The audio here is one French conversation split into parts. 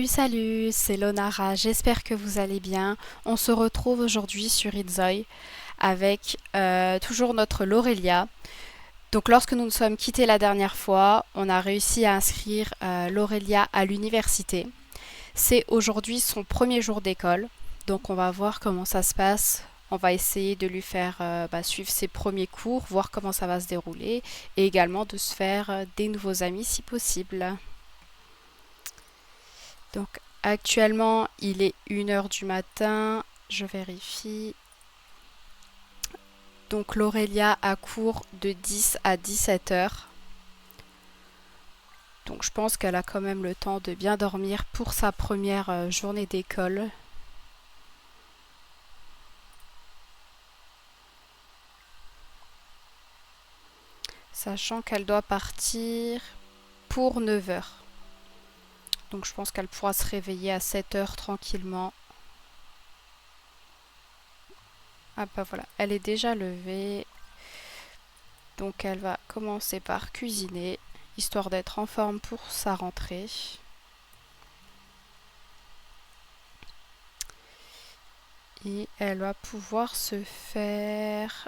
Salut, c'est Lonara, j'espère que vous allez bien. On se retrouve aujourd'hui sur Itzoy avec toujours notre Laurelia. Donc lorsque nous nous sommes quittés la dernière fois, on a réussi à inscrire Laurelia à l'université. C'est aujourd'hui son premier jour d'école, donc on va voir comment ça se passe. On va essayer de lui faire suivre ses premiers cours, voir comment ça va se dérouler et également de se faire des nouveaux amis si possible. Donc actuellement, il est 1 heure du matin. Je vérifie. Donc l'Aurélia a cours de 10 à 17 heures. Donc je pense qu'elle a quand même le temps de bien dormir pour sa première journée d'école. Sachant qu'elle doit partir pour 9 heures. Donc je pense qu'elle pourra se réveiller à 7 heures tranquillement. Ah bah voilà, elle est déjà levée. Donc elle va commencer par cuisiner, histoire d'être en forme pour sa rentrée. Et elle va pouvoir se faire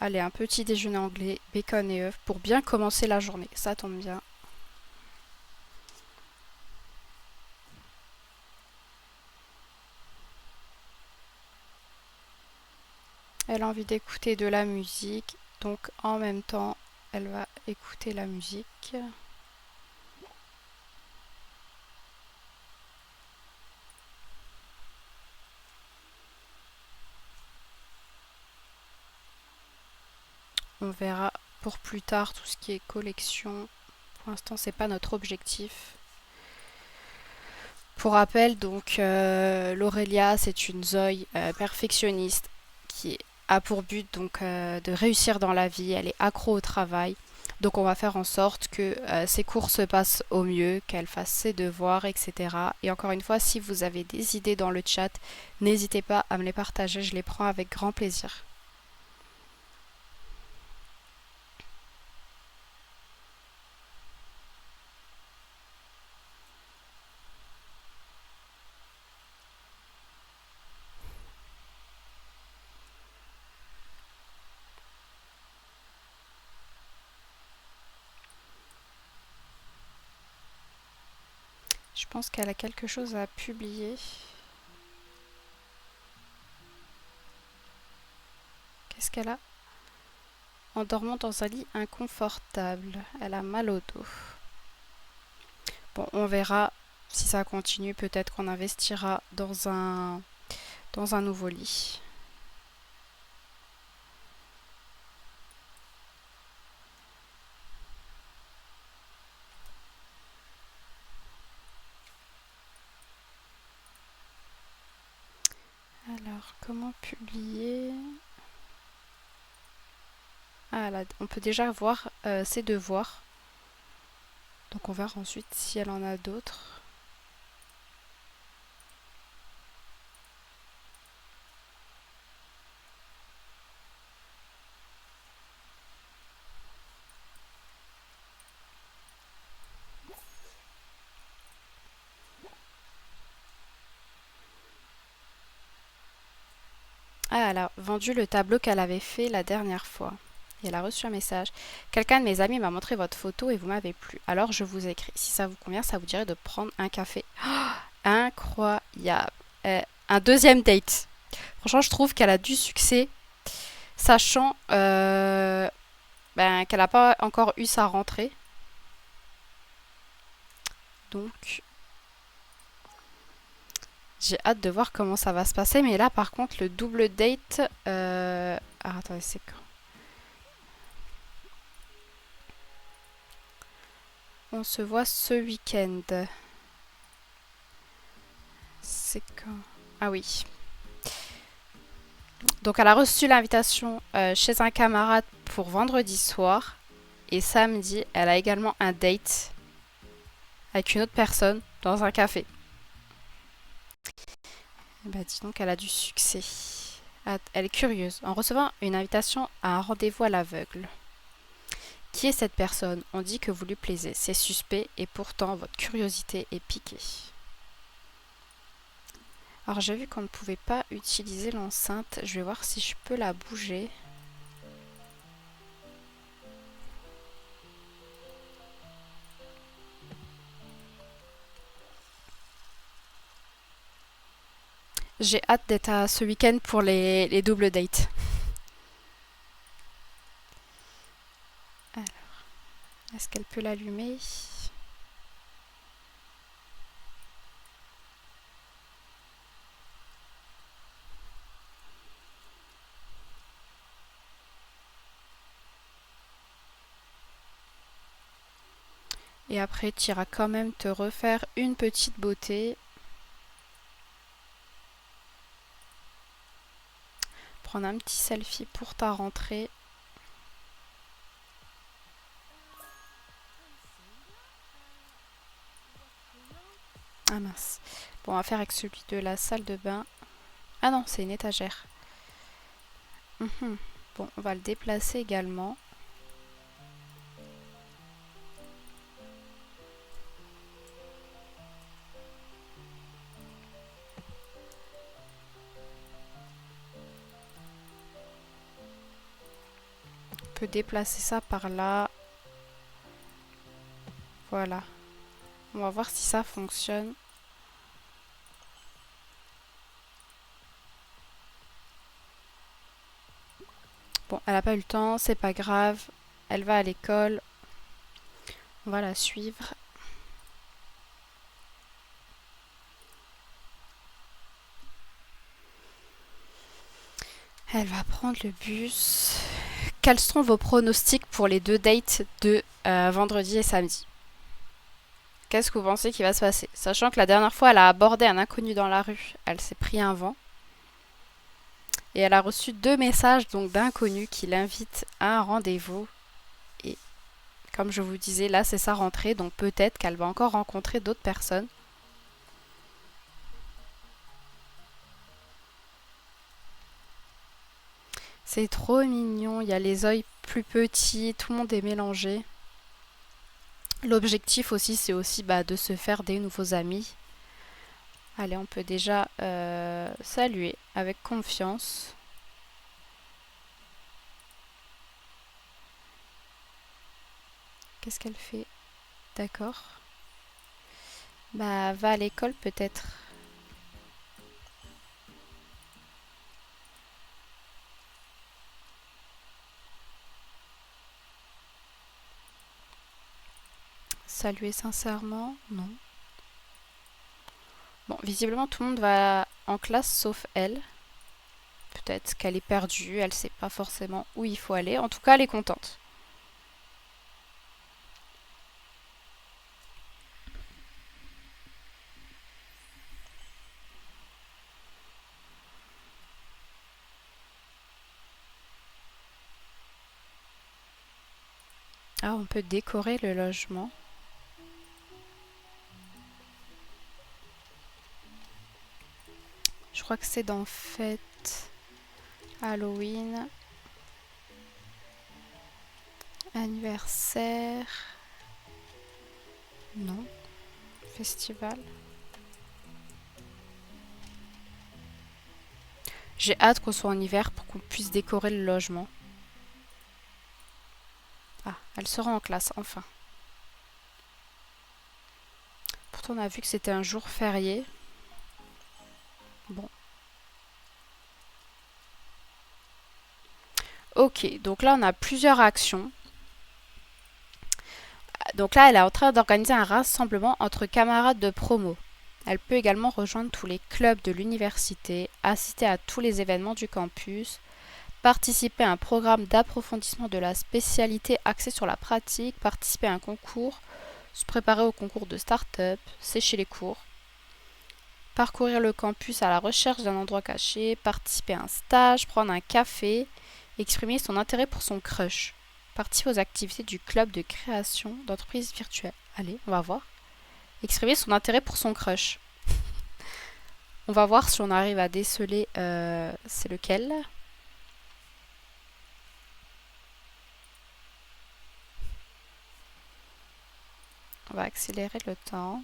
allez, un petit déjeuner anglais, bacon et œufs pour bien commencer la journée. Ça tombe bien. Elle a envie d'écouter de la musique, donc en même temps, elle va écouter la musique. On verra pour plus tard tout ce qui est collection. Pour l'instant, c'est pas notre objectif. Pour rappel, donc l'Aurélia, c'est une Zoé perfectionniste qui a pour but donc de réussir dans la vie. Elle est accro au travail. Donc on va faire en sorte que ses cours se passent au mieux, qu'elle fasse ses devoirs, etc. Et encore une fois, si vous avez des idées dans le chat, n'hésitez pas à me les partager, je les prends avec grand plaisir. Je pense qu'elle a quelque chose à publier. Qu'est-ce qu'elle a? En dormant dans un lit inconfortable, elle a mal au dos. Bon, on verra si ça continue. Peut-être qu'on investira dans un nouveau lit. Alors, comment publier? Ah là, on peut déjà voir ses devoirs. Donc on verra ensuite si elle en a d'autres. Ah, elle a vendu le tableau qu'elle avait fait la dernière fois. Et elle a reçu un message. Quelqu'un de mes amis m'a montré votre photo et vous m'avez plu. Alors je vous écris. Si ça vous convient, ça vous dirait de prendre un café. Oh, incroyable. Un deuxième date. Franchement, je trouve qu'elle a du succès, sachant qu'elle n'a pas encore eu sa rentrée. Donc, j'ai hâte de voir comment ça va se passer. Mais là, par contre, le double date... Ah, attendez, c'est quand? On se voit ce week-end. C'est quand? Ah oui. Donc, elle a reçu l'invitation chez un camarade pour vendredi soir. Et samedi, elle a également un date avec une autre personne dans un café. Bah, dis donc, elle a du succès. Elle est curieuse. En recevant une invitation à un rendez-vous à l'aveugle. Qui est cette personne? On dit que vous lui plaisez. C'est suspect et pourtant votre curiosité est piquée. Alors j'ai vu qu'on ne pouvait pas utiliser l'enceinte. Je vais voir si je peux la bouger. J'ai hâte d'être à ce week-end pour les doubles dates. Alors, est-ce qu'elle peut l'allumer? Et après, tu iras quand même te refaire une petite beauté. Prendre un petit selfie pour ta rentrée. Ah mince. Bon, on va faire avec celui de la salle de bain. Ah non, c'est une étagère. Bon, on va le déplacer également. On peut déplacer ça par là. Voilà. On va voir si ça fonctionne. Bon, elle n'a pas eu le temps, c'est pas grave. Elle va à l'école. On va la suivre. Elle va prendre le bus. Quels sont vos pronostics pour les deux dates de vendredi et samedi? Qu'est-ce que vous pensez qui va se passer? Sachant que la dernière fois, elle a abordé un inconnu dans la rue. Elle s'est pris un vent. Et elle a reçu 2 messages donc d'inconnus qui l'invitent à un rendez-vous. Et comme je vous disais, là c'est sa rentrée, donc peut-être qu'elle va encore rencontrer d'autres personnes. C'est trop mignon, il y a les yeux plus petits, tout le monde est mélangé. L'objectif aussi, c'est aussi de se faire des nouveaux amis. Allez, on peut déjà saluer avec confiance. Qu'est-ce qu'elle fait? D'accord. Va à l'école peut-être. Saluer sincèrement? Non. Bon, visiblement tout le monde va en classe sauf elle. Peut-être qu'elle est perdue, elle sait pas forcément où il faut aller. En tout cas, elle est contente. Ah, on peut décorer le logement. Je crois que c'est dans Fête, Halloween, anniversaire. Non. Festival. J'ai hâte qu'on soit en hiver pour qu'on puisse décorer le logement. Ah, elle sera en classe, enfin. Pourtant, on a vu que c'était un jour férié. Bon. Ok, donc là, on a plusieurs actions. Donc là, elle est en train d'organiser un rassemblement entre camarades de promo. Elle peut également rejoindre tous les clubs de l'université, assister à tous les événements du campus, participer à un programme d'approfondissement de la spécialité axé sur la pratique, participer à un concours, se préparer au concours de start-up, sécher les cours, parcourir le campus à la recherche d'un endroit caché, participer à un stage, prendre un café, exprimer son intérêt pour son crush, participer aux activités du club de création d'entreprises virtuelles. Allez, on va voir. Exprimer son intérêt pour son crush. On va voir si on arrive à déceler c'est lequel. On va accélérer le temps.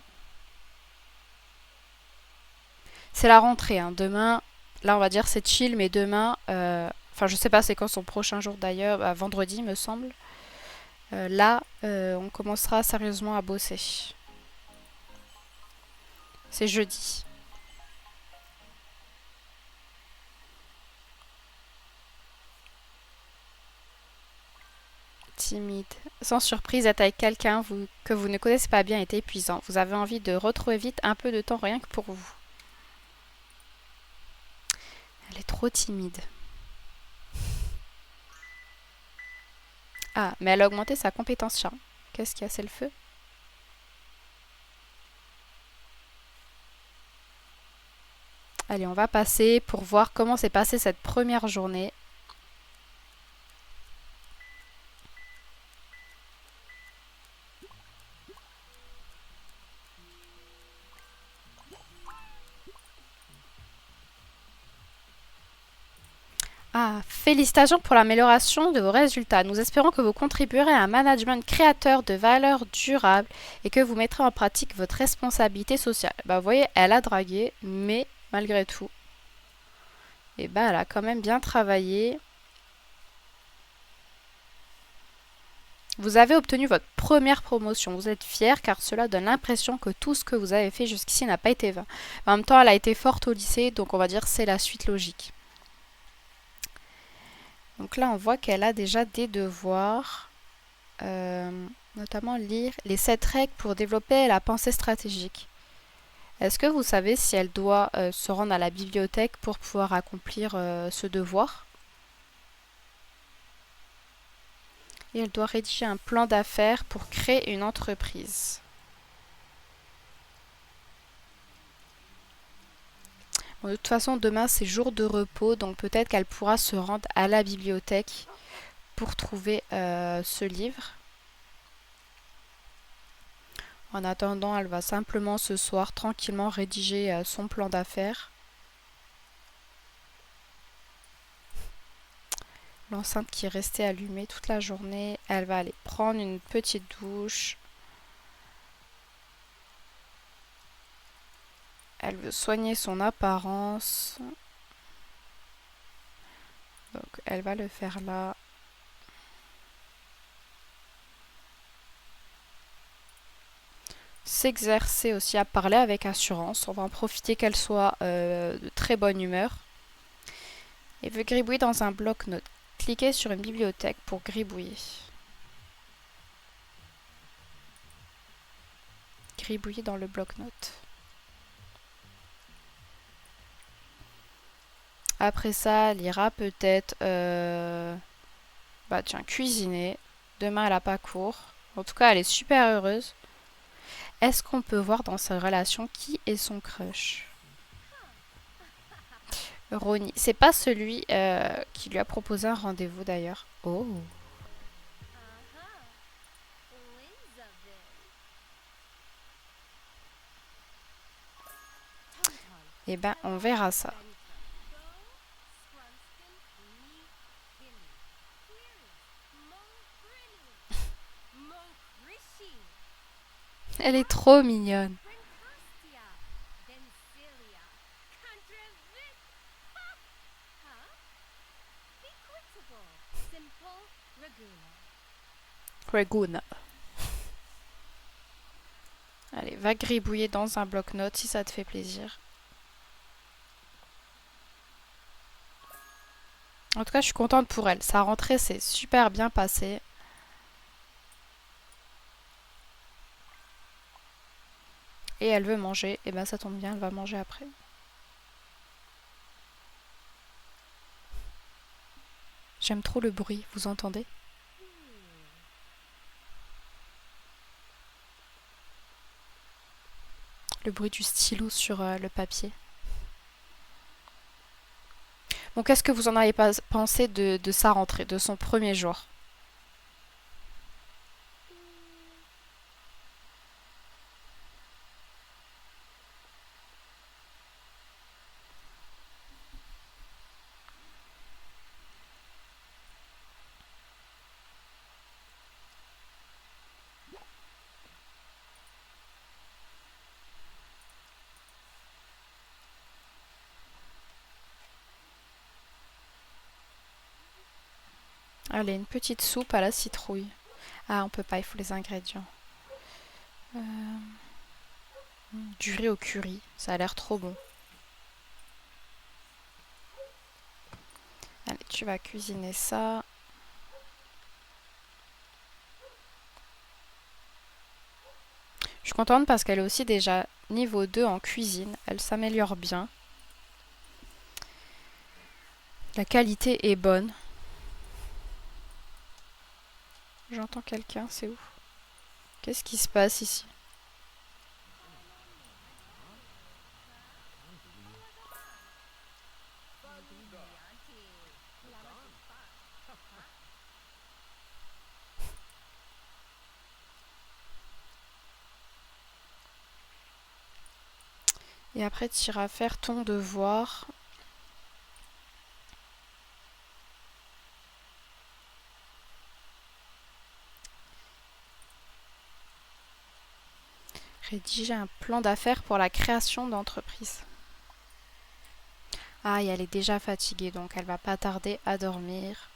C'est la rentrée, hein. Demain, là on va dire c'est chill, mais demain, enfin je sais pas c'est quand son prochain jour d'ailleurs, bah, vendredi me semble. Là, on commencera sérieusement à bosser. C'est jeudi. Timide. Sans surprise, être avec quelqu'un que vous ne connaissez pas bien est épuisant. Vous avez envie de retrouver vite un peu de temps rien que pour vous. Elle est trop timide. Ah, mais elle a augmenté sa compétence chat. Qu'est-ce qu'il y a, c'est le feu? Allez, on va passer pour voir comment s'est passée cette première journée. Ah, félicitations pour l'amélioration de vos résultats. Nous espérons que vous contribuerez à un management créateur de valeur durable et que vous mettrez en pratique votre responsabilité sociale. Bah, vous voyez, elle a dragué, mais malgré tout, et bah, elle a quand même bien travaillé. Vous avez obtenu votre première promotion. Vous êtes fier car cela donne l'impression que tout ce que vous avez fait jusqu'ici n'a pas été vain. En même temps, elle a été forte au lycée, donc on va dire c'est la suite logique. Donc là, on voit qu'elle a déjà des devoirs, notamment lire les 7 règles pour développer la pensée stratégique. Est-ce que vous savez si elle doit se rendre à la bibliothèque pour pouvoir accomplir ce devoir? Et elle doit rédiger un plan d'affaires pour créer une entreprise. Bon, de toute façon, demain c'est jour de repos, donc peut-être qu'elle pourra se rendre à la bibliothèque pour trouver ce livre. En attendant, elle va simplement ce soir tranquillement rédiger son plan d'affaires. L'enceinte qui est restée allumée toute la journée, elle va aller prendre une petite douche. Elle veut soigner son apparence. Donc elle va le faire là. S'exercer aussi à parler avec assurance. On va en profiter qu'elle soit de très bonne humeur. Et veut gribouiller dans un bloc-notes. Cliquez sur une bibliothèque pour gribouiller. Gribouiller dans le bloc-notes. Après ça, elle ira peut-être bah tiens, cuisiner. Demain, elle a pas cours. En tout cas, elle est super heureuse. Est-ce qu'on peut voir dans sa relation qui est son crush? Ronnie. C'est pas celui qui lui a proposé un rendez-vous d'ailleurs. Oh. Eh ben, on verra ça. Elle est trop mignonne. Reguna. Allez, va gribouiller dans un bloc-notes si ça te fait plaisir. En tout cas, je suis contente pour elle. Sa rentrée s'est super bien passée. Et elle veut manger. Et ben ça tombe bien, elle va manger après. J'aime trop le bruit, vous entendez? Le bruit du stylo sur le papier. Bon, qu'est-ce que vous en avez pensé de sa rentrée, de son premier jour? Allez, une petite soupe à la citrouille. Ah, on peut pas, il faut les ingrédients. Euh, Du riz au curry, ça a l'air trop bon. Allez, tu vas cuisiner ça. Je suis contente parce qu'elle est aussi déjà niveau 2 en cuisine. Elle s'améliore bien. La qualité est bonne. J'entends quelqu'un, c'est où? Qu'est-ce qui se passe ici? Et après, tu iras faire ton devoir. Rédiger un plan d'affaires pour la création d'entreprise. Ah, et elle est déjà fatiguée, donc elle va pas tarder à dormir.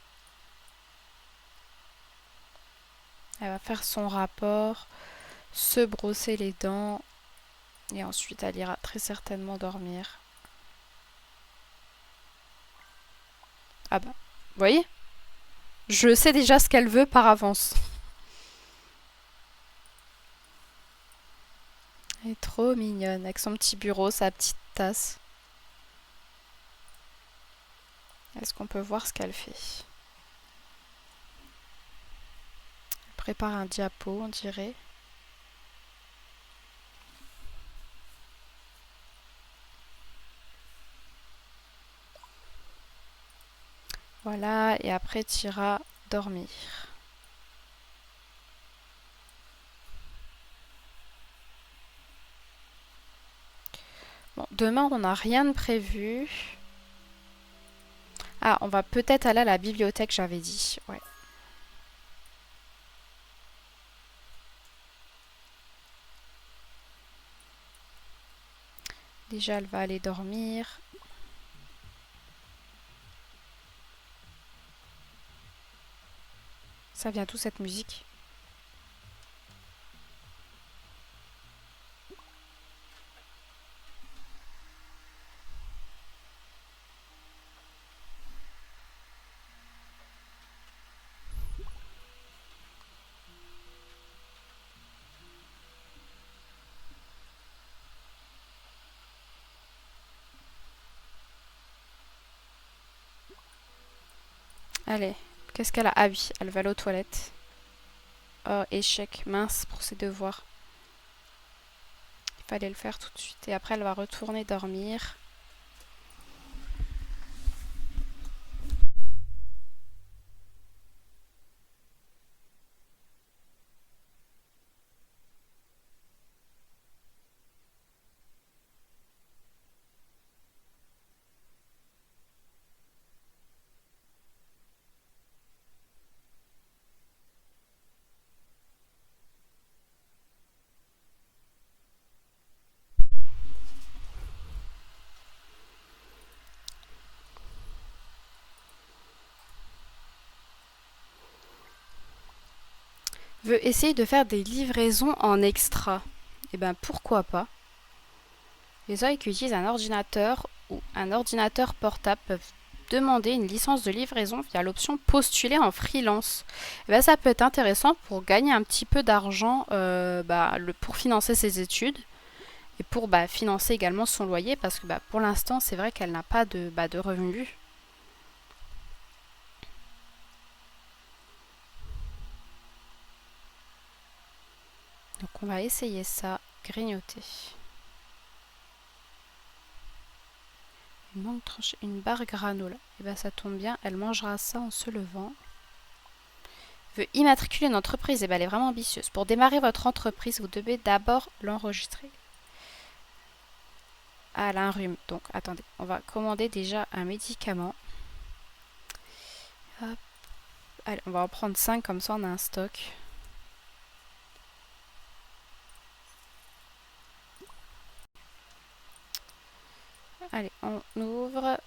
Elle va faire son rapport, se brosser les dents, et ensuite elle ira très certainement dormir. Ah bah, vous voyez? Je sais déjà ce qu'elle veut par avance. Elle est trop mignonne, avec son petit bureau, sa petite tasse. Est-ce qu'on peut voir ce qu'elle fait? Elle prépare un diapo, on dirait. Voilà, et après tu iras dormir. Bon, demain on n'a rien de prévu. Ah, on va peut-être aller à la bibliothèque, j'avais dit. Ouais. Déjà, elle va aller dormir. Ça vient d'où cette musique? Allez, qu'est-ce qu'elle a? Ah oui, elle va aller aux toilettes. Oh, échec, mince pour ses devoirs. Il fallait le faire tout de suite. Et après, elle va retourner dormir. Veut essayer de faire des livraisons en extra. Eh ben pourquoi pas? Les gens qui utilisent un ordinateur ou un ordinateur portable peuvent demander une licence de livraison via l'option postuler en freelance. Eh ben, ça peut être intéressant pour gagner un petit peu d'argent pour financer ses études et pour financer également son loyer parce que pour l'instant c'est vrai qu'elle n'a pas de revenus. Donc on va essayer ça, grignoter. Il manque trancher une barre granola. Et ben ça tombe bien, elle mangera ça en se levant. Veut immatriculer une entreprise, et ben elle est vraiment ambitieuse. Pour démarrer votre entreprise, vous devez d'abord l'enregistrer. Ah, elle a un rhume. Donc attendez, on va commander déjà un médicament. Hop. Allez, on va en prendre 5 comme ça on a un stock. Allez, on ouvre.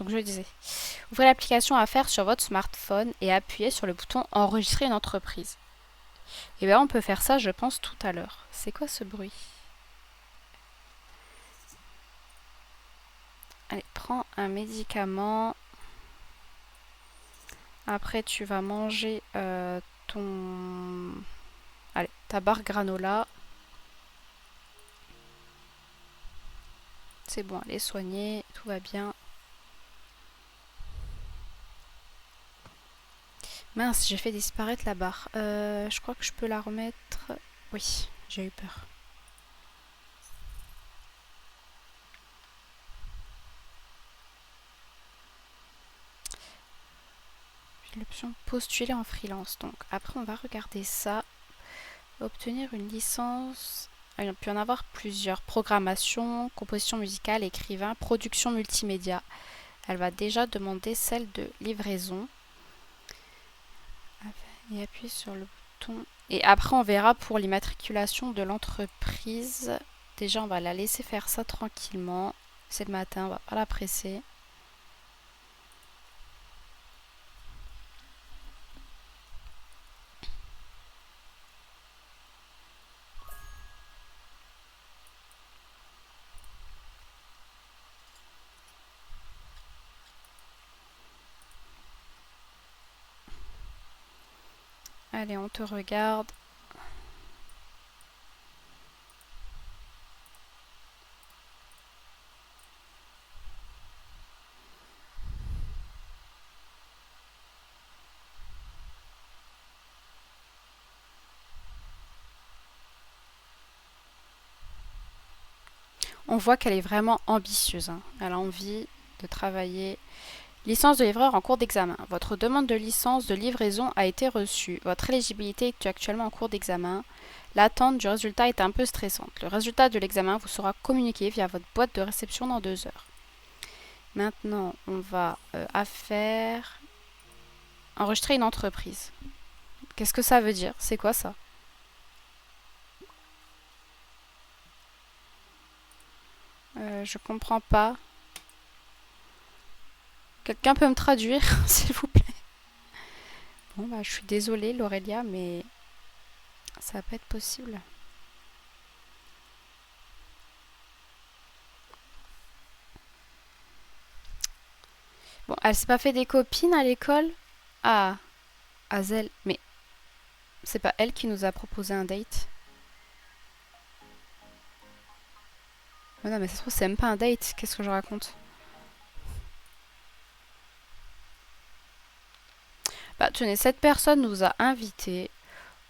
Donc je disais, ouvrez l'application Affaires sur votre smartphone et appuyez sur le bouton Enregistrer une entreprise. Et bien on peut faire ça, je pense, tout à l'heure. C'est quoi ce bruit? Allez, prends un médicament. Après, tu vas manger ton... Allez, ta barre granola. C'est bon, elle est soignée, tout va bien. Mince, j'ai fait disparaître la barre. Je crois que je peux la remettre. Oui, j'ai eu peur. J'ai l'option postuler en freelance. Donc après, on va regarder ça. Obtenir une licence. Ah, il peut y en avoir plusieurs. Programmation, composition musicale, écrivain, production multimédia. Elle va déjà demander celle de livraison. Et appuyer sur le bouton. Et après, on verra pour l'immatriculation de l'entreprise. Déjà, on va la laisser faire ça tranquillement. C'est le matin, on va pas la presser. Allez, on te regarde. On voit qu'elle est vraiment ambitieuse, hein. Elle a envie de travailler. Licence de livreur en cours d'examen. Votre demande de licence de livraison a été reçue. Votre éligibilité est actuellement en cours d'examen. L'attente du résultat est un peu stressante. Le résultat de l'examen vous sera communiqué via votre boîte de réception dans 2 heures. Maintenant, on va à faire enregistrer une entreprise. Qu'est-ce que ça veut dire? C'est quoi ça? Je comprends pas. Quelqu'un peut me traduire, s'il vous plaît? Bon, bah, je suis désolée, Laurelia, mais ça va pas être possible. Bon, elle s'est pas fait des copines à l'école? Ah, Hazel, mais c'est pas elle qui nous a proposé un date? Oh non, mais ça se trouve, c'est même pas un date. Qu'est-ce que je raconte? Bah, tenez, cette personne nous a invités.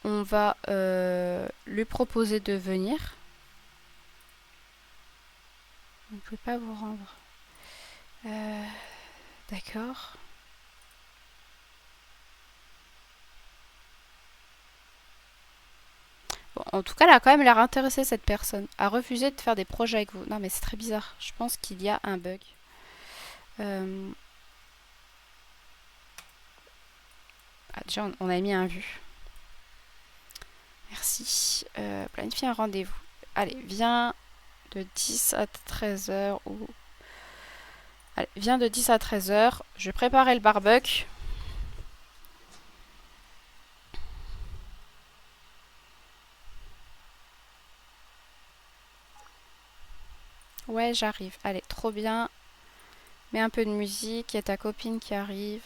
On va lui proposer de venir. Vous ne pouvez pas vous rendre. D'accord. Bon, en tout cas, elle a quand même l'air intéressée, cette personne. A refusé de faire des projets avec vous. Non, mais c'est très bizarre. Je pense qu'il y a un bug. Euh, Ah, déjà, on a mis un vu. Merci. Planifier un rendez-vous. Allez, viens de 10 à 13 heures. Ou... Allez, viens de 10 à 13 heures. Je vais préparer le barbecue. Ouais, j'arrive. Allez, trop bien. Mets un peu de musique. Il y a ta copine qui arrive.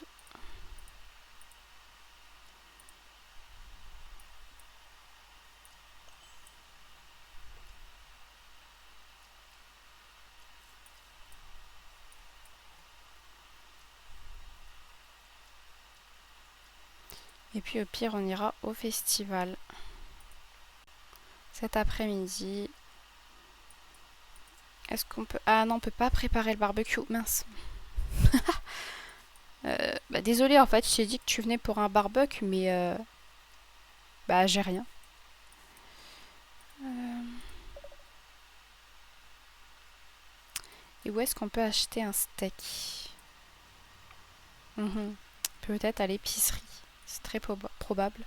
Et puis au pire, on ira au festival. Cet après-midi. Est-ce qu'on peut... Ah non, on peut pas préparer le barbecue. Mince. Bah désolé, en fait, je t'ai dit que tu venais pour un barbecue, mais... bah j'ai rien. Et où est-ce qu'on peut acheter un steak? Mhm. Peut-être à l'épicerie. C'est très probable.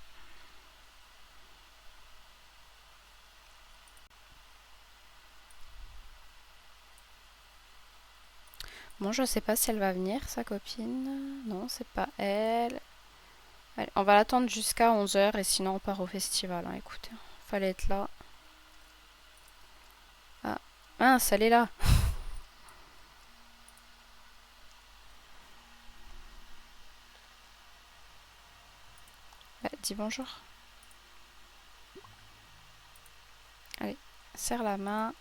Bon, je sais pas si elle va venir, sa copine. Non, c'est pas elle. Allez, on va l'attendre jusqu'à 11 h et sinon on part au festival. Hein, écoutez, fallait être là. Ah, mince, elle est là. Dis bonjour. Allez, serre la main.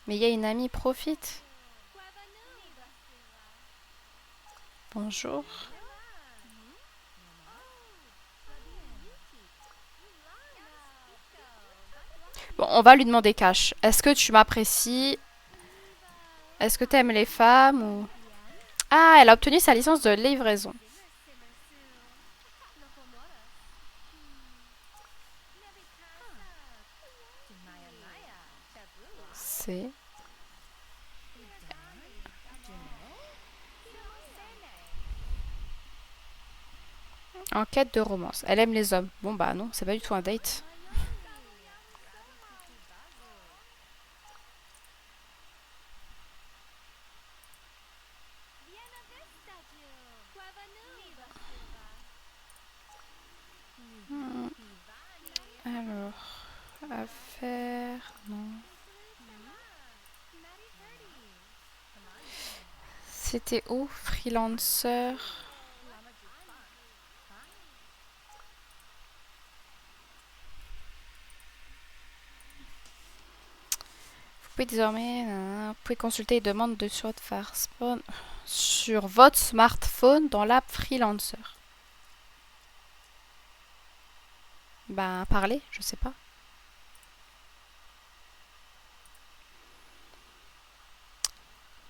Mais il y a une amie, profite. Bonjour. Bon, on va lui demander cash. Est-ce que tu m'apprécies? Est-ce que tu aimes les femmes ou... Ah, elle a obtenu sa licence de livraison. C'est... En quête de romance. Elle aime les hommes. Bon bah non, c'est pas du tout un date. Hmm, Alors, affaire... Non. C'était où? Freelancer. Vous pouvez désormais... Vous pouvez consulter les demandes de sur votre smartphone dans l'app Freelancer. Ben, parlez, je sais pas.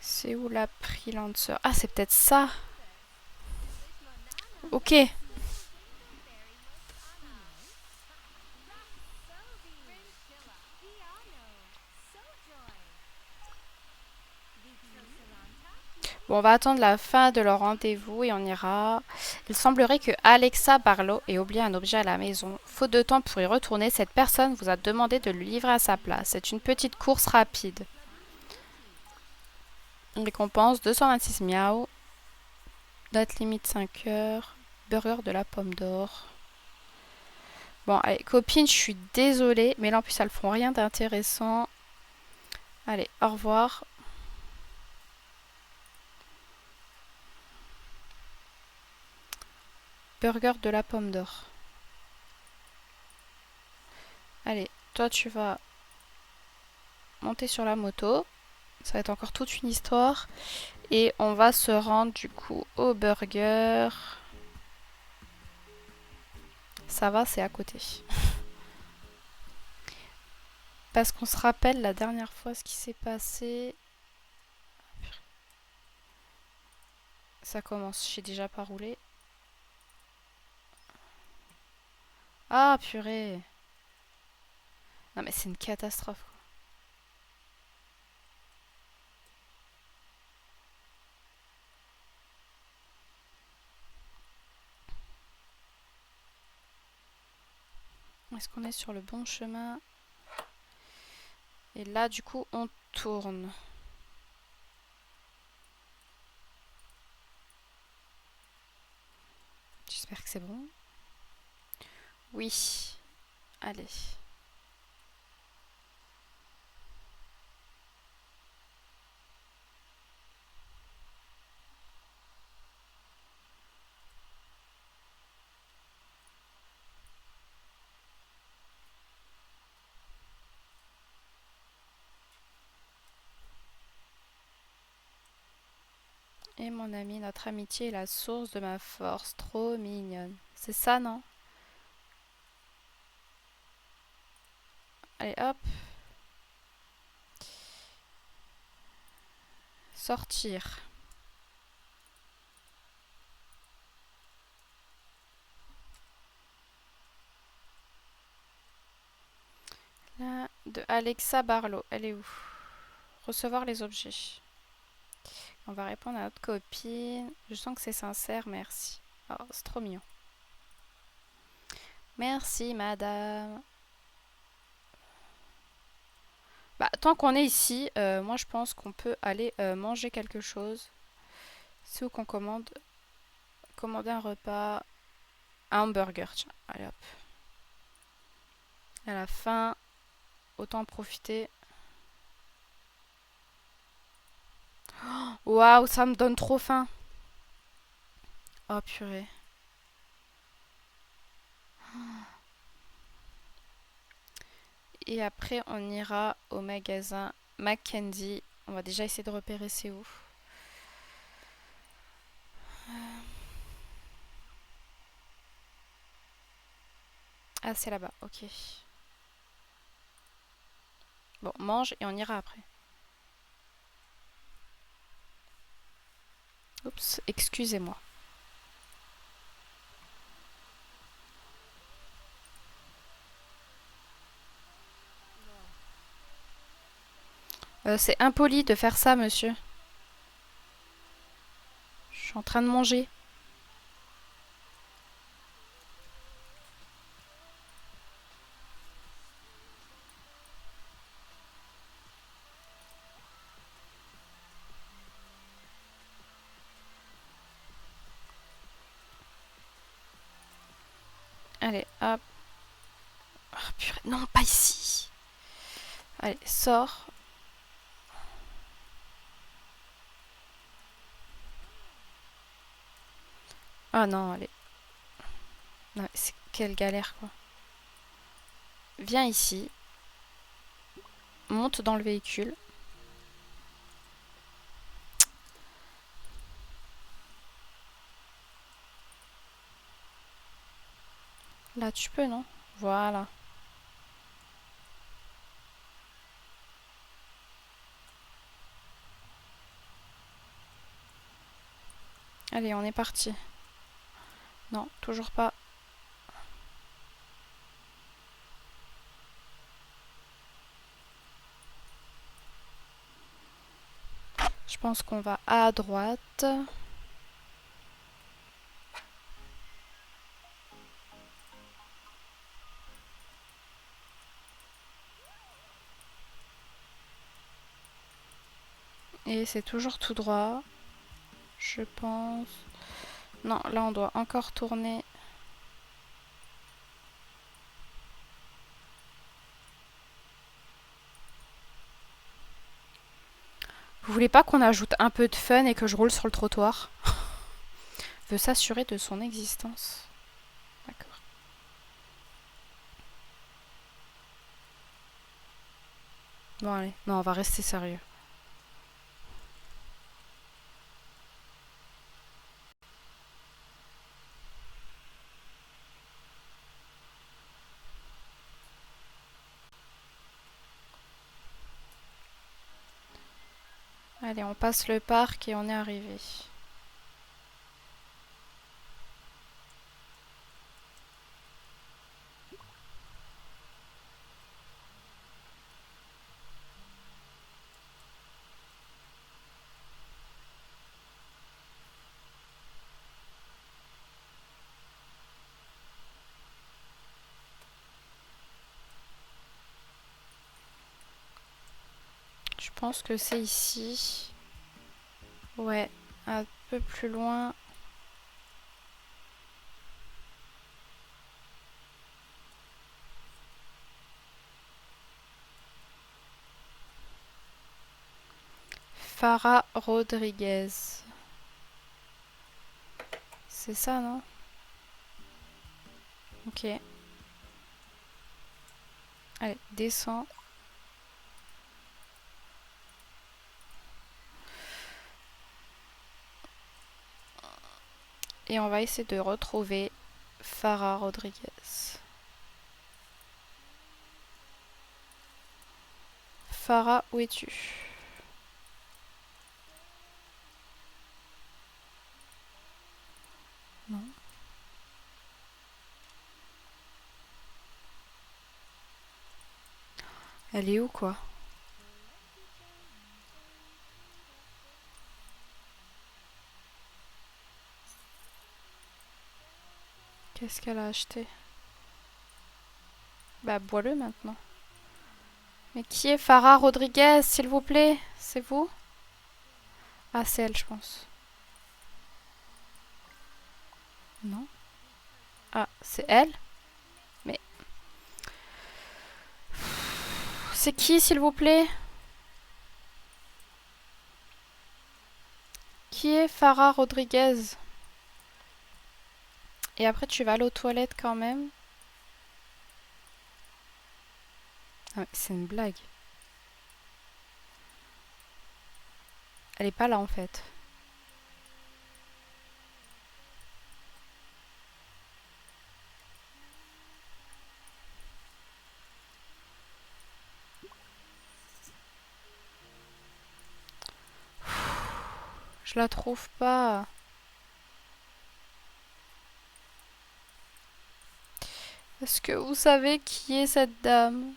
C'est où la Freelancer? Ah, c'est peut-être ça. Ok. Bon, on va attendre la fin de leur rendez-vous et on ira. Il semblerait que Alexa Barlow ait oublié un objet à la maison. Faute de temps pour y retourner, cette personne vous a demandé de lui livrer à sa place. C'est une petite course rapide. Récompense 226 miaou. Date limite 5 heures. Burger de la pomme d'or. Bon, allez, copine, je suis désolée, mais là en plus elles font rien d'intéressant. Allez, au revoir. Burger de la pomme d'or. Allez, toi tu vas monter sur la moto. Ça va être encore toute une histoire. Et on va se rendre du coup au burger. Ça va, c'est à côté. Parce qu'on se rappelle la dernière fois ce qui s'est passé. Ça commence, je sais déjà pas rouler. Ah purée. Non mais c'est une catastrophe. Est-ce qu'on est sur le bon chemin? Et là du coup on tourne. J'espère que c'est bon. Oui. Allez. Et mon ami, notre amitié est la source de ma force. Trop mignonne. C'est ça, non? Allez, hop. Sortir. Là, de Alexa Barlow. Elle est où? Recevoir les objets. On va répondre à notre copine. Je sens que c'est sincère, merci. Oh, c'est trop mignon. Merci, madame. Bah, tant qu'on est ici, moi je pense qu'on peut aller manger quelque chose. C'est où qu'on commande? Commander un repas. Un hamburger, tiens. Allez hop. À la fin, autant en profiter. Waouh, ça me donne trop faim. Oh purée. Et après, on ira au magasin Mackenzie. On va déjà essayer de repérer c'est où. Ah, c'est là-bas, ok. Bon, mange et on ira après. Oups, excusez-moi. C'est impoli de faire ça, monsieur. Je suis en train de manger. Allez, hop. Oh, purée. Non, pas ici. Allez, sors. Ah non, allez. Non, c'est quelle galère, quoi. Viens ici. Monte dans le véhicule. Là, tu peux, non? Voilà. Allez, on est parti. Non, toujours pas. Je pense qu'on va à droite. Et c'est toujours tout droit. Je pense. Non, là on doit encore tourner. Vous voulez pas qu'on ajoute un peu de fun et que je roule sur le trottoir? Veut s'assurer de son existence. D'accord. Bon allez, non, on va rester sérieux. Allez, on passe le parc et on est arrivé. Je pense que c'est ici. Ouais, un peu plus loin. Farah Rodriguez. C'est ça, non? Ok. Allez, descends. Et on va essayer de retrouver Farah Rodriguez. Farah, où es-tu? Non. Elle est où, quoi? Qu'est-ce qu'elle a acheté? Bah, bois-le maintenant. Mais qui est Farah Rodriguez, s'il vous plaît? C'est vous? Ah, c'est elle, je pense. Non. Ah, c'est elle? Mais c'est qui, s'il vous plaît? Qui est Farah Rodriguez? Et après, tu vas aller aux toilettes quand même? Ah, c'est une blague. Elle est pas là, en fait. Je la trouve pas. Est-ce que vous savez qui est cette dame?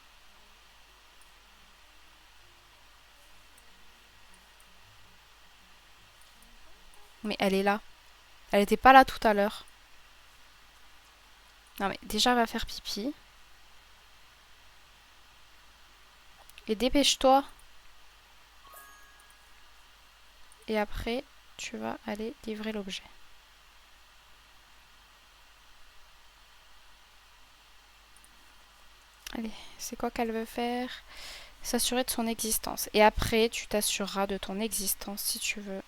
Mais elle est là. Elle était pas là tout à l'heure. Non mais déjà va faire pipi. Et dépêche-toi. Et après, tu vas aller livrer l'objet. Allez, c'est quoi qu'elle veut faire? S'assurer de son existence. Et après, tu t'assureras de ton existence si tu veux.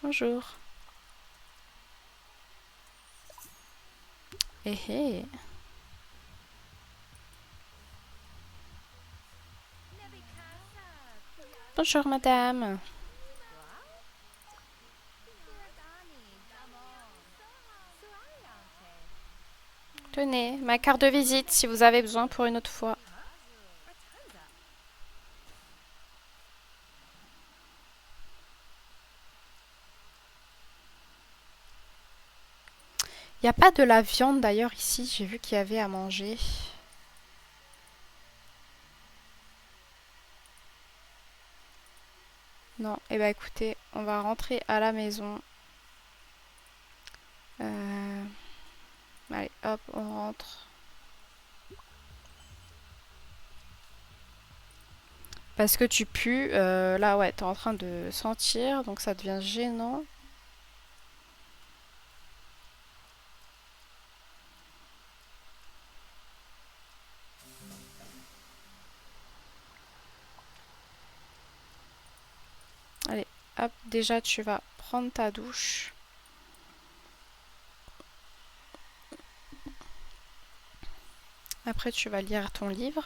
Bonjour. Eh eh. Bonjour madame. Tenez, ma carte de visite si vous avez besoin pour une autre fois. Il n'y a pas de la viande d'ailleurs ici, j'ai vu qu'il y avait à manger. Non, eh ben écoutez, on va rentrer à la maison. Allez, hop, on rentre. Parce que tu pues, là ouais, t'es en train de sentir, donc ça devient gênant. Allez, hop, déjà tu vas prendre ta douche. Après tu vas lire ton livre.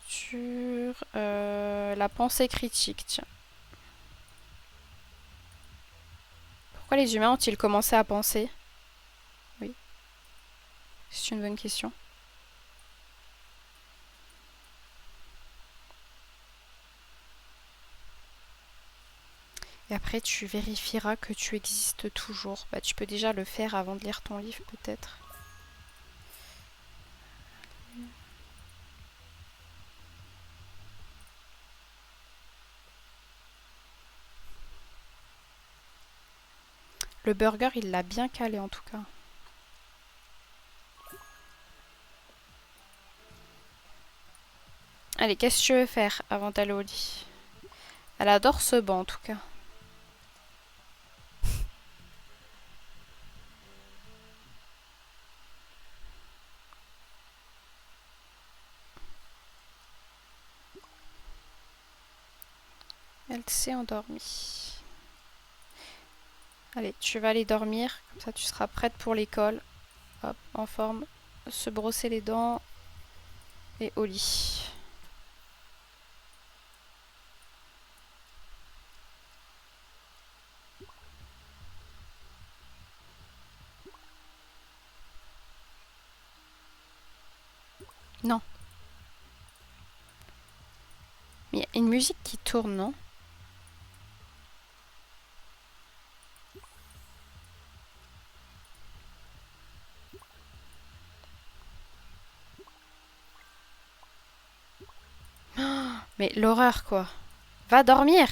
Sur la pensée critique, tiens. Pourquoi les humains ont-ils commencé à penser? Oui, c'est une bonne question. Et après, tu vérifieras que tu existes toujours. Bah, tu peux déjà le faire avant de lire ton livre, peut-être. Le burger, il l'a bien calé en tout cas. Allez, qu'est-ce que tu veux faire avant d'aller au lit? Elle adore ce banc en tout cas. Elle s'est endormie. Allez, tu vas aller dormir. Comme ça, tu seras prête pour l'école. Hop, en forme. Se brosser les dents. Et au lit. Non. Il y a une musique qui tourne, non? Mais l'horreur, quoi. Va dormir!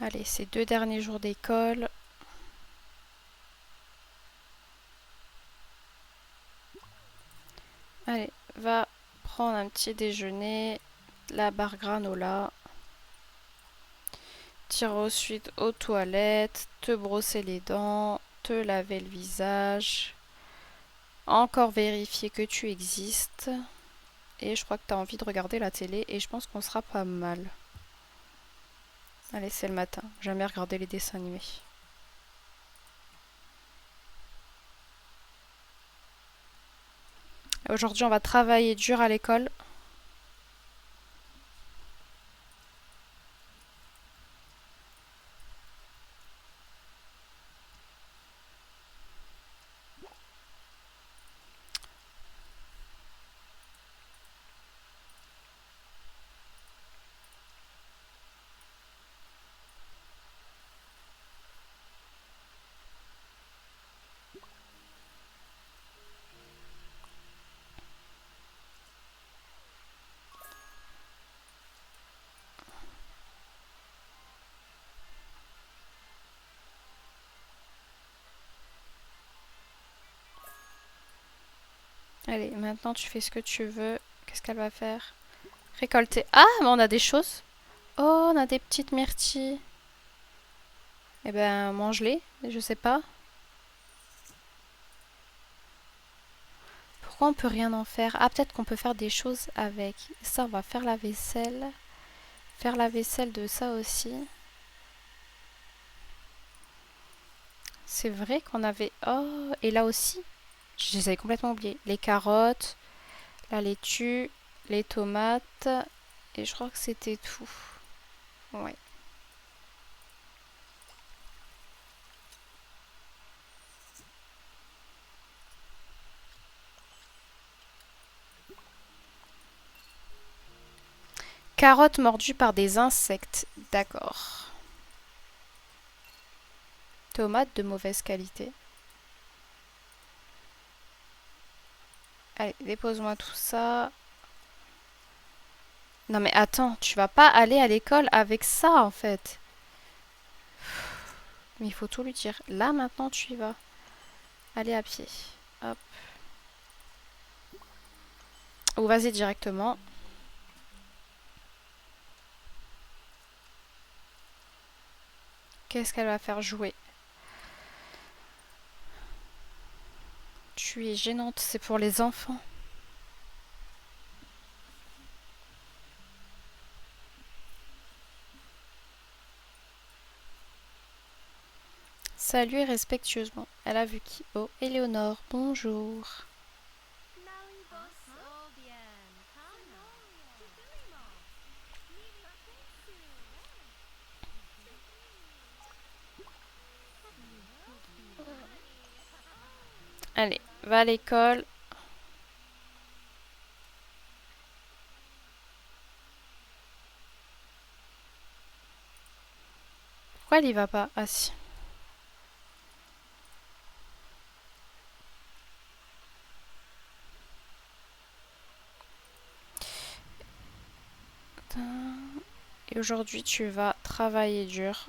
Allez, ces 2 derniers jours d'école. Allez, va prendre un petit déjeuner, la barre granola. Tire ensuite aux toilettes, te brosser les dents, te laver le visage. Encore vérifier que tu existes. Et je crois que tu as envie de regarder la télé et je pense qu'on sera pas mal. Allez, c'est le matin. Jamais regarder les dessins animés. Aujourd'hui, on va travailler dur à l'école. Allez, maintenant tu fais ce que tu veux. Qu'est-ce qu'elle va faire? Récolter. Ah, mais on a des choses. Oh, on a des petites myrtilles. Eh ben, mange-les. Je sais pas. Pourquoi on peut rien en faire? Ah, peut-être qu'on peut faire des choses avec. Ça, on va faire la vaisselle. Faire la vaisselle de ça aussi. C'est vrai qu'on avait... Oh, et là aussi. Je les avais complètement oubliés. Les carottes, la laitue, les tomates. Et je crois que c'était tout. Ouais. Carottes mordues par des insectes. D'accord. Tomates de mauvaise qualité. Allez, dépose-moi tout ça. Non mais attends, tu vas pas aller à l'école avec ça en fait. Mais il faut tout lui dire. Là maintenant tu y vas. Allez à pied. Hop. Ou vas-y directement. Qu'est-ce qu'elle va faire jouer? Tu es gênante, c'est pour les enfants. Salut respectueusement. Elle a vu qui? Oh, Éléonore, bonjour. Allez, va à l'école. Pourquoi elle y va pas? Ah si. Et aujourd'hui, tu vas travailler dur.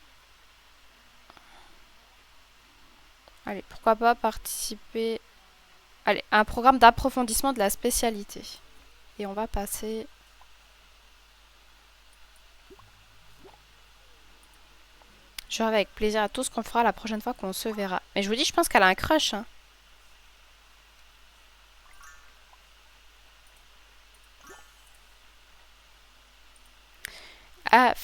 Allez, pourquoi pas participer... Allez, à un programme d'approfondissement de la spécialité. Et on va passer... Je rêve avec plaisir à tout ce qu'on fera la prochaine fois qu'on se verra. Mais je vous dis, je pense qu'elle a un crush, hein.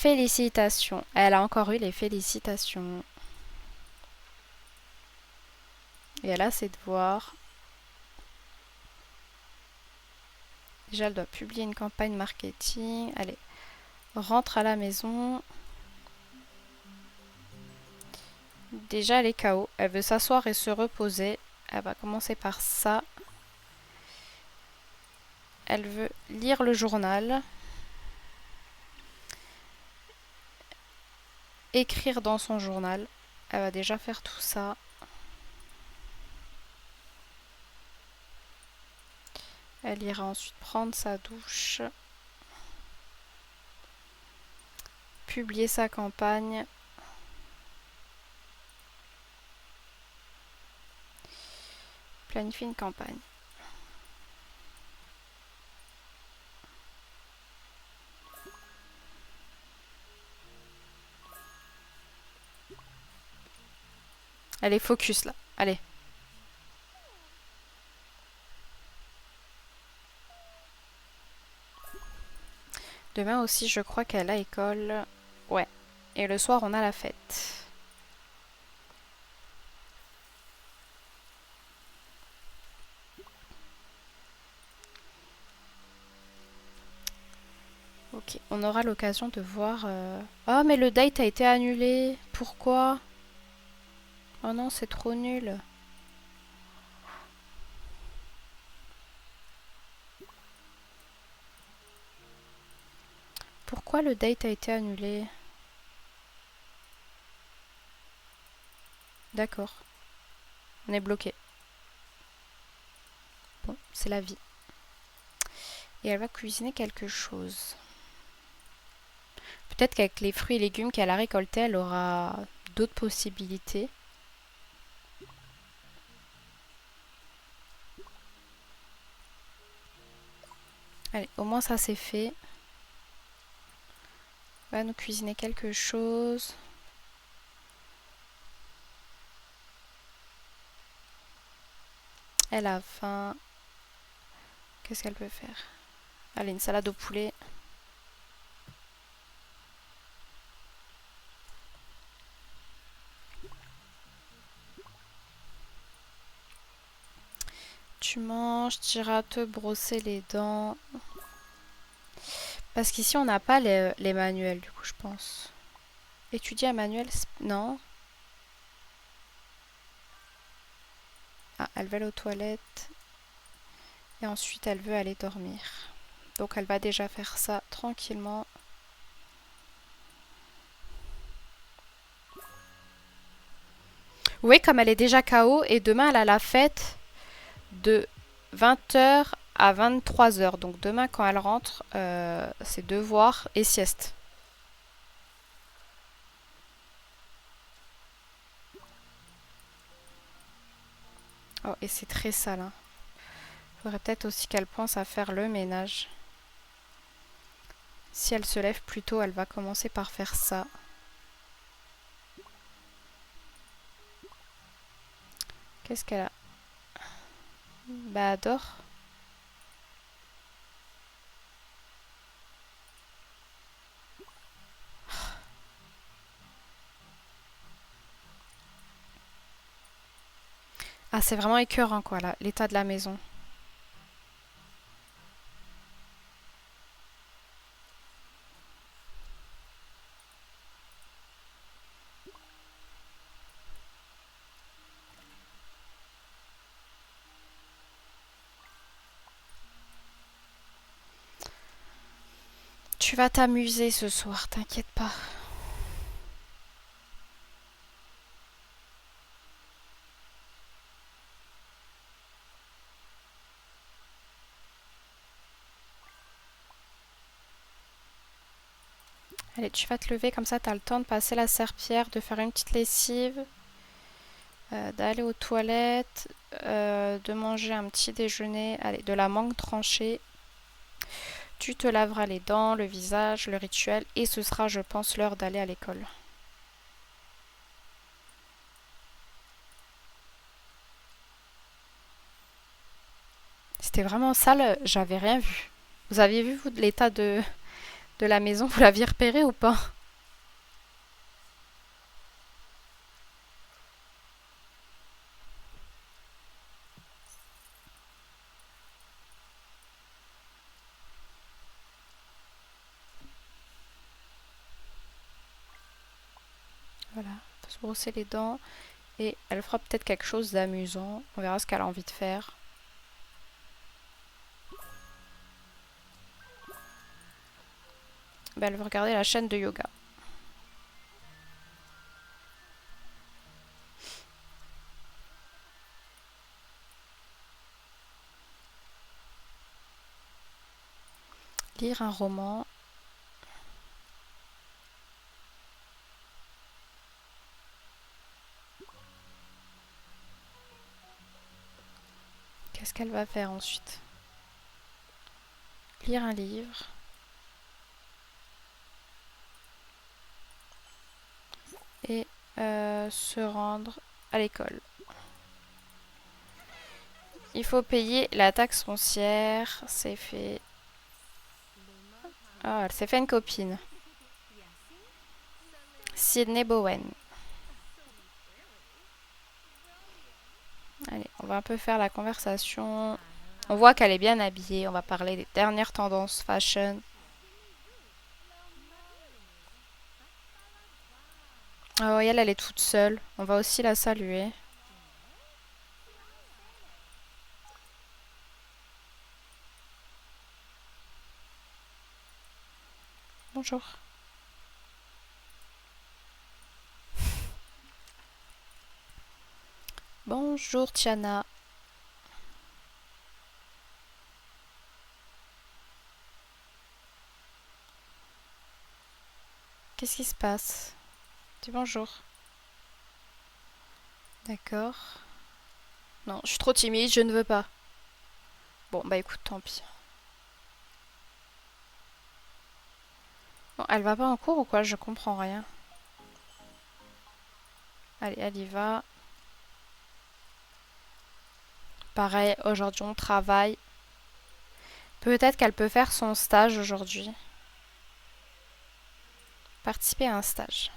Félicitations. Elle a encore eu les félicitations. Et elle a ses devoirs. Déjà, elle doit publier une campagne marketing. Allez, rentre à la maison. Déjà, elle est KO. Elle veut s'asseoir et se reposer. Elle va commencer par ça. Elle veut lire le journal. Écrire dans son journal. Elle va déjà faire tout ça. Elle ira ensuite prendre sa douche. Publier sa campagne. Planifier une campagne. Elle est focus là. Allez. Demain aussi, je crois qu'elle a école. Ouais. Et le soir, on a la fête. Ok, on aura l'occasion de voir... Oh, mais le date a été annulé. Pourquoi? Oh non, c'est trop nul. Pourquoi le date a été annulé? D'accord. On est bloqué. Bon, c'est la vie. Et elle va cuisiner quelque chose. Peut-être qu'avec les fruits et légumes qu'elle a récoltés, elle aura d'autres possibilités. Allez, au moins ça c'est fait. Elle va nous cuisiner quelque chose. Elle a faim. Qu'est-ce qu'elle peut faire? Allez, une salade au poulet. Tu manges, tu iras te brosser les dents. Parce qu'ici, on n'a pas les manuels, du coup, je pense. Étudier un manuel, non. Ah, elle va aller aux toilettes. Et ensuite, elle veut aller dormir. Donc, elle va déjà faire ça tranquillement. Oui, comme elle est déjà KO, et demain, elle a la fête de 20h à 23h. Donc, demain, quand elle rentre, c'est devoir et sieste. Oh, et c'est très sale, hein. Faudrait peut-être aussi qu'elle pense à faire le ménage. Si elle se lève plus tôt, elle va commencer par faire ça. Qu'est-ce qu'elle a? Bah, adore. Ah, c'est vraiment écœurant, quoi, là, l'état de la maison. Tu vas t'amuser ce soir, t'inquiète pas. Allez, tu vas te lever, comme ça, t'as le temps de passer la serpillière, de faire une petite lessive, d'aller aux toilettes, de manger un petit déjeuner, allez, de la mangue tranchée. Tu te laveras les dents, le visage, le rituel, et ce sera, je pense, l'heure d'aller à l'école. C'était vraiment sale, j'avais rien vu. Vous aviez vu, vous, l'état de de la maison. Vous l'aviez repéré ou pas? Voilà, faut se brosser les dents. Et elle fera peut-être quelque chose d'amusant. On verra ce qu'elle a envie de faire. Ben, elle veut regarder la chaîne de yoga. Lire un roman. Qu'est-ce qu'elle va faire ensuite? Lire un livre. Et se rendre à l'école. Il faut payer la taxe foncière. C'est fait. Ah, elle s'est fait une copine. Sydney Bowen. Allez, on va un peu faire la conversation. On voit qu'elle est bien habillée. On va parler des dernières tendances fashion. Oh, et elle est toute seule. On va aussi la saluer. Bonjour. Bonjour, Tiana. Qu'est-ce qui se passe? Dis bonjour. D'accord. Non, je suis trop timide, je ne veux pas. Bon, bah écoute, tant pis. Bon, elle va pas en cours ou quoi? Je comprends rien. Allez, elle y va. Pareil, aujourd'hui on travaille. Peut-être qu'elle peut faire son stage aujourd'hui. Participer à un stage.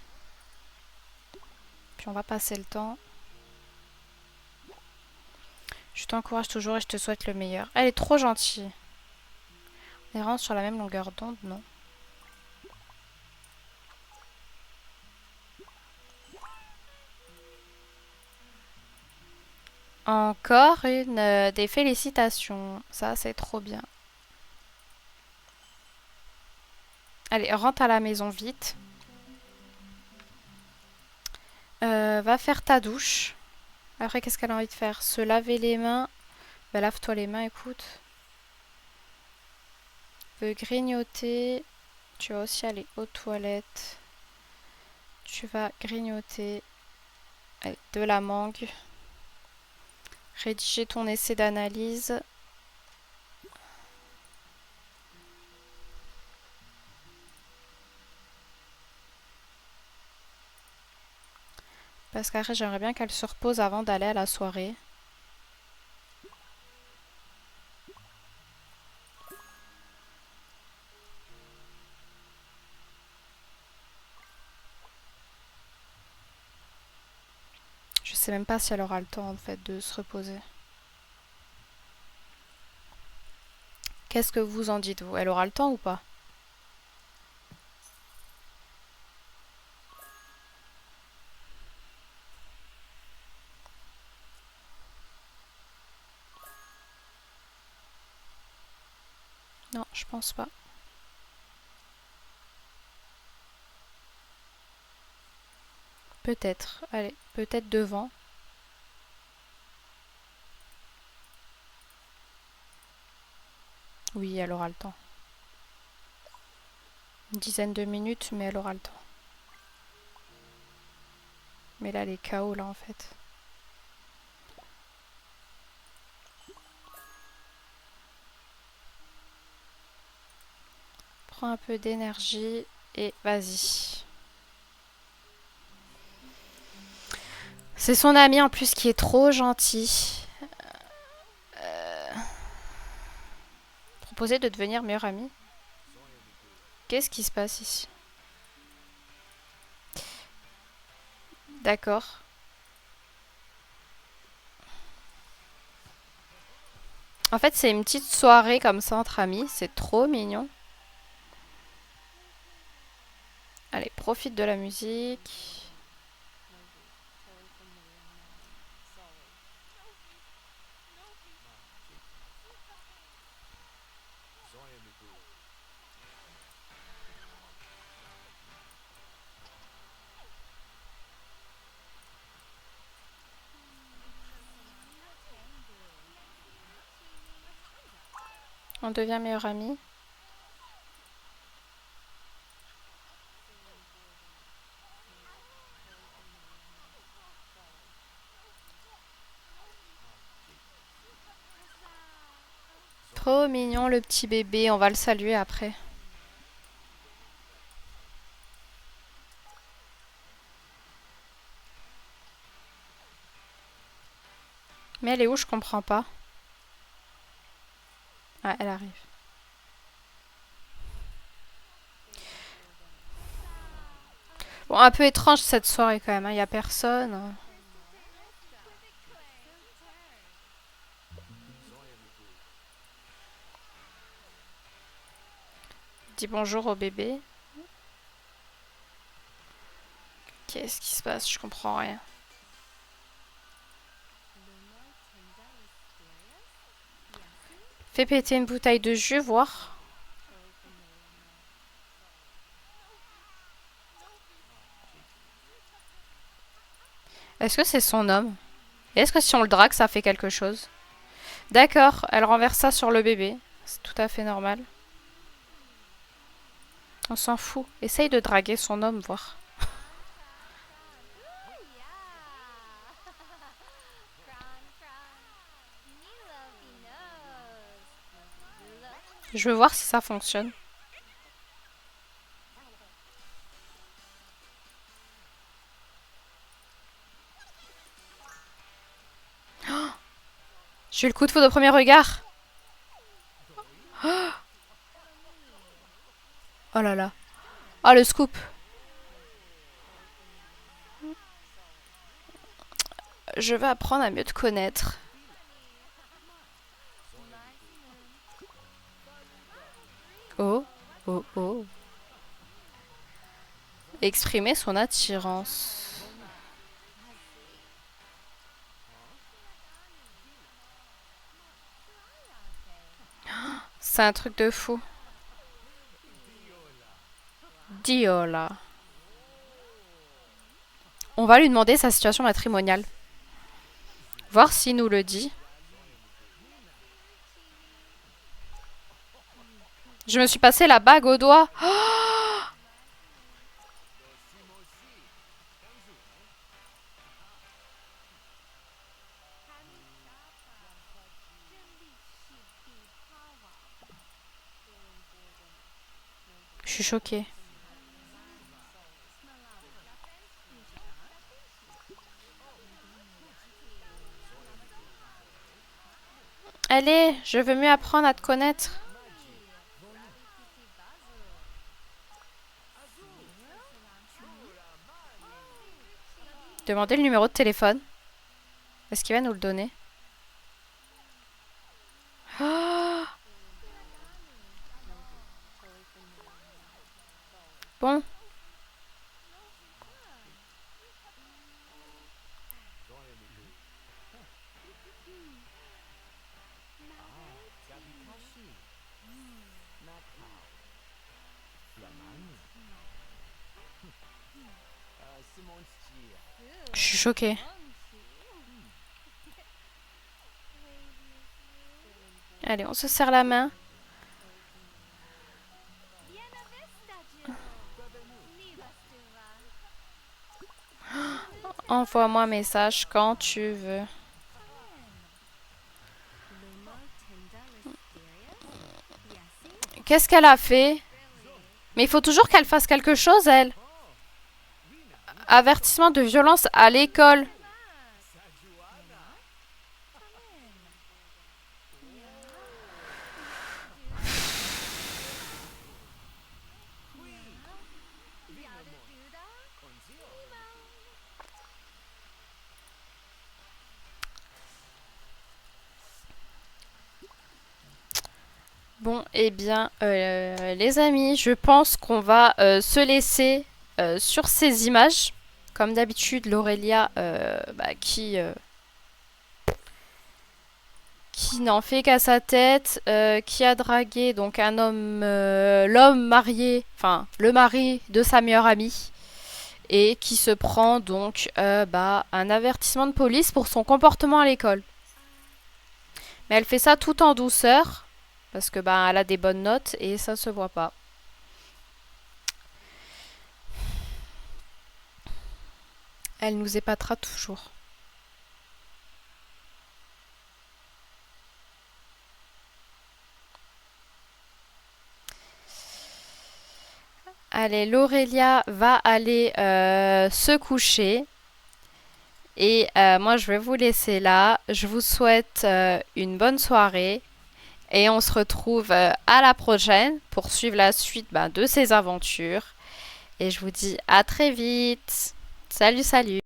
Puis on va passer le temps. Je t'encourage toujours et je te souhaite le meilleur. Elle est trop gentille. On est vraiment sur la même longueur d'onde, non? Encore une des félicitations. Ça, c'est trop bien. Allez, rentre à la maison vite. Va faire ta douche. Après, qu'est-ce qu'elle a envie de faire? Se laver les mains. Bah, lave-toi les mains, écoute. Veut grignoter. Tu vas aussi aller aux toilettes. Tu vas grignoter. Allez, de la mangue. Rédiger ton essai d'analyse. Parce qu'après, j'aimerais bien qu'elle se repose avant d'aller à la soirée. Je sais même pas si elle aura le temps en fait de se reposer. Qu'est-ce que vous en dites vous? Elle aura le temps ou pas? Non, je pense pas. Peut-être. Allez, peut-être devant. Oui, elle aura le temps. Une dizaine de minutes, mais elle aura le temps. Mais là, elle est KO là en fait. Prends un peu d'énergie et vas-y. C'est son ami en plus qui est trop gentil. Proposer de devenir meilleur ami. Qu'est-ce qui se passe ici? D'accord. En fait, c'est une petite soirée comme ça entre amis. C'est trop mignon. Allez, profite de la musique. On devient meilleurs amis. Trop mignon le petit bébé. On va le saluer après. Mais elle est où? Je comprends pas. Ah, elle arrive. Bon, un peu étrange cette soirée quand même. Il y a personne. Dis bonjour au bébé. Qu'est-ce qui se passe? Je comprends rien. Fais péter une bouteille de jus, voir. Est-ce que c'est son homme? Et est-ce que si on le drague, ça fait quelque chose? D'accord, elle renverse ça sur le bébé. C'est tout à fait normal. On s'en fout. Essaye de draguer son homme, voir. Je veux voir si ça fonctionne. J'ai eu le coup de foudre au premier regard. Oh là là. Oh, le scoop. Je vais apprendre à mieux te connaître. Oh, oh, oh. Exprimer son attirance. C'est un truc de fou. Diola. On va lui demander sa situation matrimoniale. Voir s'il nous le dit. Je me suis passé la bague au doigt. Oh, je suis choquée. Allez, je veux mieux apprendre à te connaître. Demandez le numéro de téléphone. Est-ce qu'il va nous le donner? Oh, bon. Je suis choquée. Allez, on se serre la main. Envoie-moi un message quand tu veux. Qu'est-ce qu'elle a fait? Mais il faut toujours qu'elle fasse quelque chose, elle. Avertissement de violence à l'école. Bon, eh bien, les amis, je pense qu'on va se laisser sur ces images. Comme d'habitude, l'Aurélia qui n'en fait qu'à sa tête, qui a dragué donc un homme, l'homme marié, enfin le mari de sa meilleure amie, et qui se prend donc un avertissement de police pour son comportement à l'école. Mais elle fait ça tout en douceur, parce que elle a des bonnes notes et ça se voit pas. Elle nous épatera toujours. Allez, l'Aurélia va aller se coucher. Et moi, je vais vous laisser là. Je vous souhaite une bonne soirée. Et on se retrouve à la prochaine pour suivre la suite de ces aventures. Et je vous dis à très vite. Salut, salut.